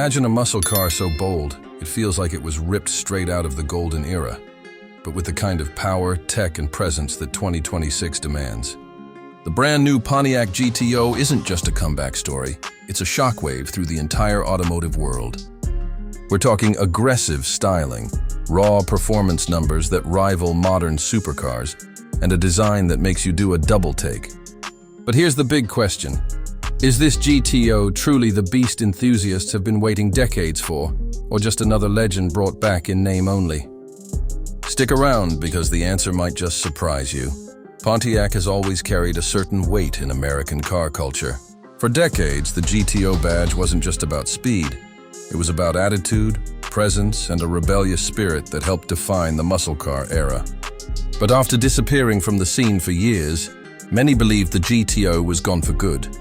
Imagine a muscle car so bold, it feels like it was ripped straight out of the golden era, but with the kind of power, tech, and presence that 2026 demands. The brand new Pontiac GTO isn't just a comeback story, it's a shockwave through the entire automotive world. We're talking aggressive styling, raw performance numbers that rival modern supercars, and a design that makes you do a double take. But here's the big question. Is this GTO truly the beast enthusiasts have been waiting decades for, or just another legend brought back in name only? Stick around, because the answer might just surprise you. Pontiac has always carried a certain weight in American car culture. For decades, the GTO badge wasn't just about speed. It was about attitude, presence, and a rebellious spirit that helped define the muscle car era. But after disappearing from the scene for years, many believed the GTO was gone for good.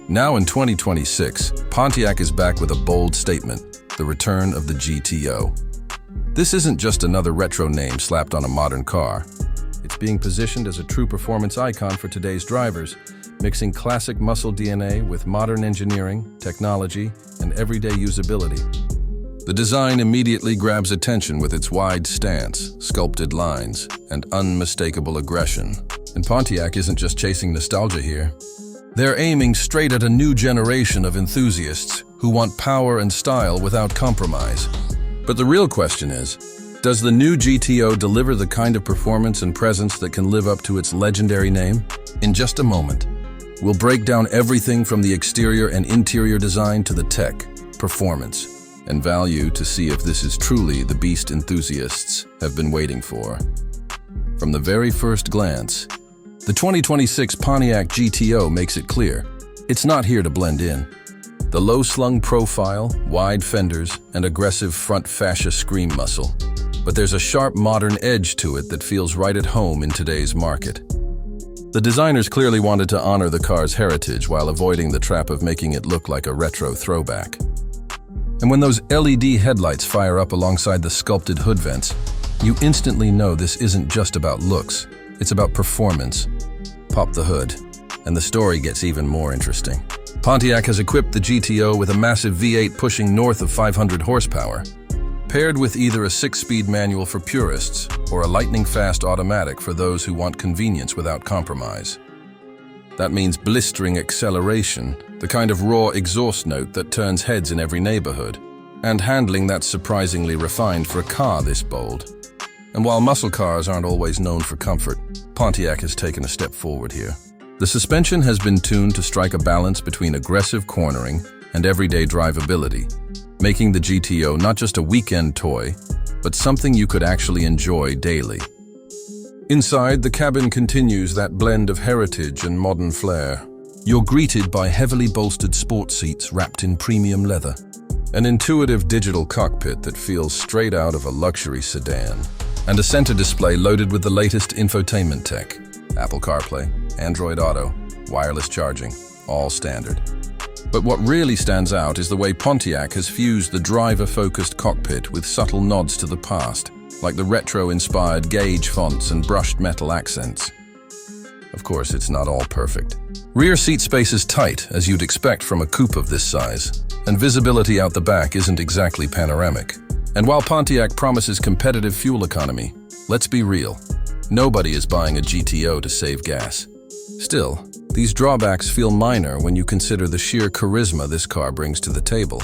Now in 2026, Pontiac is back with a bold statement: the return of the GTO. This isn't just another retro name slapped on a modern car. It's being positioned as a true performance icon for today's drivers, mixing classic muscle DNA with modern engineering, technology, and everyday usability. The design immediately grabs attention with its wide stance, sculpted lines, and unmistakable aggression. And Pontiac isn't just chasing nostalgia here. They're aiming straight at a new generation of enthusiasts who want power and style without compromise. But the real question is, does the new GTO deliver the kind of performance and presence that can live up to its legendary name? In just a moment, we'll break down everything from the exterior and interior design to the tech, performance, and value to see if this is truly the beast enthusiasts have been waiting for. From the very first glance, the 2026 Pontiac GTO makes it clear. It's not here to blend in. The low-slung profile, wide fenders, and aggressive front fascia scream muscle. But there's a sharp modern edge to it that feels right at home in today's market. The designers clearly wanted to honor the car's heritage while avoiding the trap of making it look like a retro throwback. And when those LED headlights fire up alongside the sculpted hood vents, you instantly know this isn't just about looks. It's about performance. Pop the hood, and the story gets even more interesting. Pontiac has equipped the GTO with a massive V8 pushing north of 500 horsepower, paired with either a 6-speed manual for purists or a lightning-fast automatic for those who want convenience without compromise. That means blistering acceleration, the kind of raw exhaust note that turns heads in every neighborhood, and handling that's surprisingly refined for a car this bold. And while muscle cars aren't always known for comfort, Pontiac has taken a step forward here. The suspension has been tuned to strike a balance between aggressive cornering and everyday drivability, making the GTO not just a weekend toy, but something you could actually enjoy daily. Inside, the cabin continues that blend of heritage and modern flair. You're greeted by heavily bolstered sports seats wrapped in premium leather, an intuitive digital cockpit that feels straight out of a luxury sedan, and a center display loaded with the latest infotainment tech: Apple CarPlay, Android Auto, wireless charging, all standard. But what really stands out is the way Pontiac has fused the driver-focused cockpit with subtle nods to the past, like the retro-inspired gauge fonts and brushed metal accents. Of course, it's not all perfect. Rear seat space is tight, as you'd expect from a coupe of this size, and visibility out the back isn't exactly panoramic. And while Pontiac promises competitive fuel economy, let's be real, nobody is buying a GTO to save gas. Still, these drawbacks feel minor when you consider the sheer charisma this car brings to the table.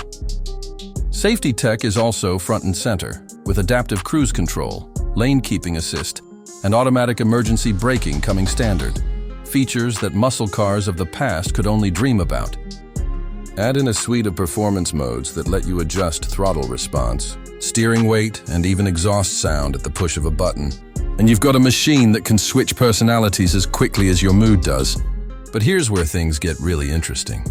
Safety tech is also front and center, with adaptive cruise control, lane keeping assist, and automatic emergency braking coming standard, features that muscle cars of the past could only dream about. Add in a suite of performance modes that let you adjust throttle response, steering weight, and even exhaust sound at the push of a button, and you've got a machine that can switch personalities as quickly as your mood does. But here's where things get really interesting.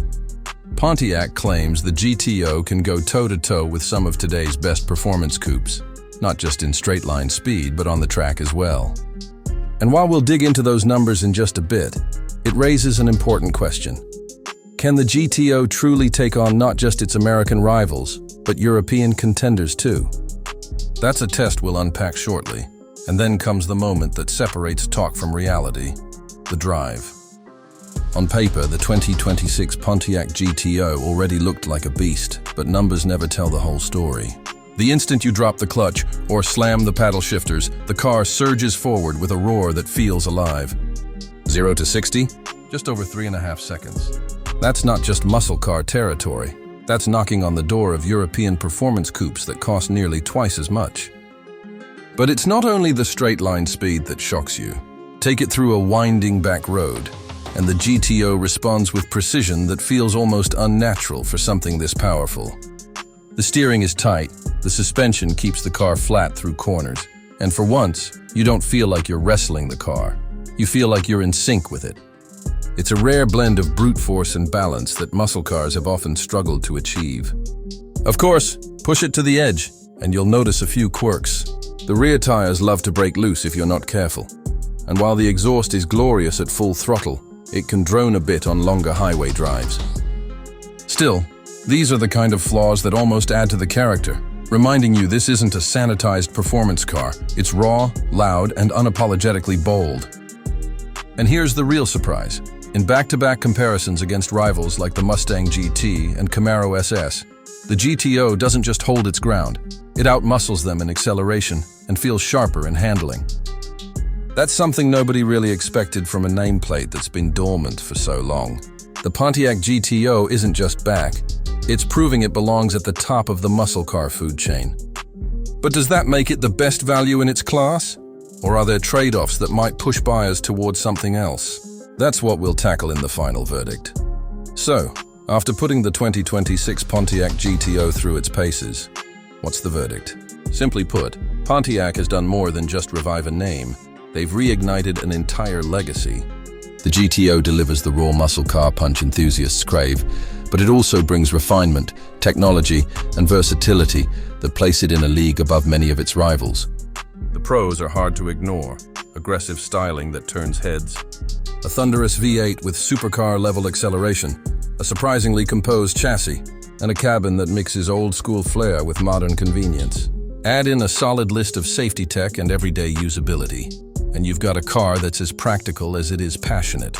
Pontiac claims the GTO can go toe-to-toe with some of today's best performance coupes, not just in straight-line speed, but on the track as well. And while we'll dig into those numbers in just a bit, it raises an important question. Can the GTO truly take on not just its American rivals, but European contenders too? That's a test we'll unpack shortly. And then comes the moment that separates talk from reality: the drive. On paper, the 2026 Pontiac GTO already looked like a beast, but numbers never tell the whole story. The instant you drop the clutch or slam the paddle shifters, the car surges forward with a roar that feels alive. 0 to 60? Just over 3.5 seconds. That's not just muscle car territory. That's knocking on the door of European performance coupes that cost nearly twice as much. But it's not only the straight-line speed that shocks you. Take it through a winding back road, and the GTO responds with precision that feels almost unnatural for something this powerful. The steering is tight, the suspension keeps the car flat through corners, and for once, you don't feel like you're wrestling the car. You feel like you're in sync with it. It's a rare blend of brute force and balance that muscle cars have often struggled to achieve. Of course, push it to the edge, and you'll notice a few quirks. The rear tires love to break loose if you're not careful. And while the exhaust is glorious at full throttle, it can drone a bit on longer highway drives. Still, these are the kind of flaws that almost add to the character, reminding you this isn't a sanitized performance car. It's raw, loud, and unapologetically bold. And here's the real surprise. In back-to-back comparisons against rivals like the Mustang GT and Camaro SS, the GTO doesn't just hold its ground. It outmuscles them in acceleration and feels sharper in handling. That's something nobody really expected from a nameplate that's been dormant for so long. The Pontiac GTO isn't just back, it's proving it belongs at the top of the muscle car food chain. But does that make it the best value in its class? Or are there trade-offs that might push buyers towards something else? That's what we'll tackle in the final verdict. So, after putting the 2026 Pontiac GTO through its paces, what's the verdict? Simply put, Pontiac has done more than just revive a name. They've reignited an entire legacy. The GTO delivers the raw muscle car punch enthusiasts crave, but it also brings refinement, technology, and versatility that place it in a league above many of its rivals. The pros are hard to ignore. Aggressive styling that turns heads, a thunderous V8 with supercar-level acceleration, a surprisingly composed chassis, and a cabin that mixes old-school flair with modern convenience. Add in a solid list of safety tech and everyday usability, and you've got a car that's as practical as it is passionate.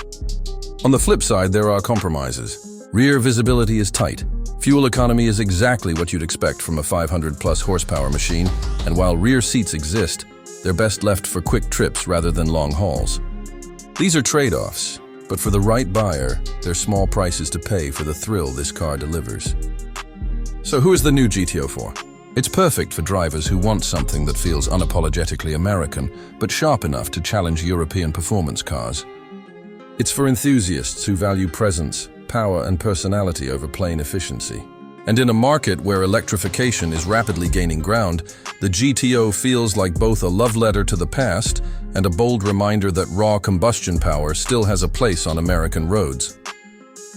On the flip side, there are compromises. Rear visibility is tight. Fuel economy is exactly what you'd expect from a 500-plus horsepower machine, and while rear seats exist, they're best left for quick trips rather than long hauls. These are trade-offs, but for the right buyer, they're small prices to pay for the thrill this car delivers. So who is the new GTO for? It's perfect for drivers who want something that feels unapologetically American, but sharp enough to challenge European performance cars. It's for enthusiasts who value presence, power, and personality over plain efficiency. And in a market where electrification is rapidly gaining ground, the GTO feels like both a love letter to the past and a bold reminder that raw combustion power still has a place on American roads.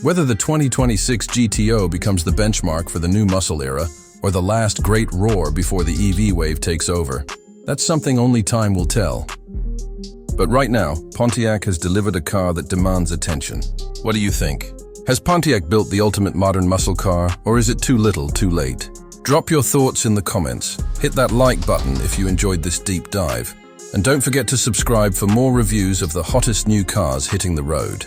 Whether the 2026 GTO becomes the benchmark for the new muscle era, or the last great roar before the EV wave takes over, that's something only time will tell. But right now, Pontiac has delivered a car that demands attention. What do you think? Has Pontiac built the ultimate modern muscle car, or is it too little, too late? Drop your thoughts in the comments. Hit that like button if you enjoyed this deep dive. And don't forget to subscribe for more reviews of the hottest new cars hitting the road.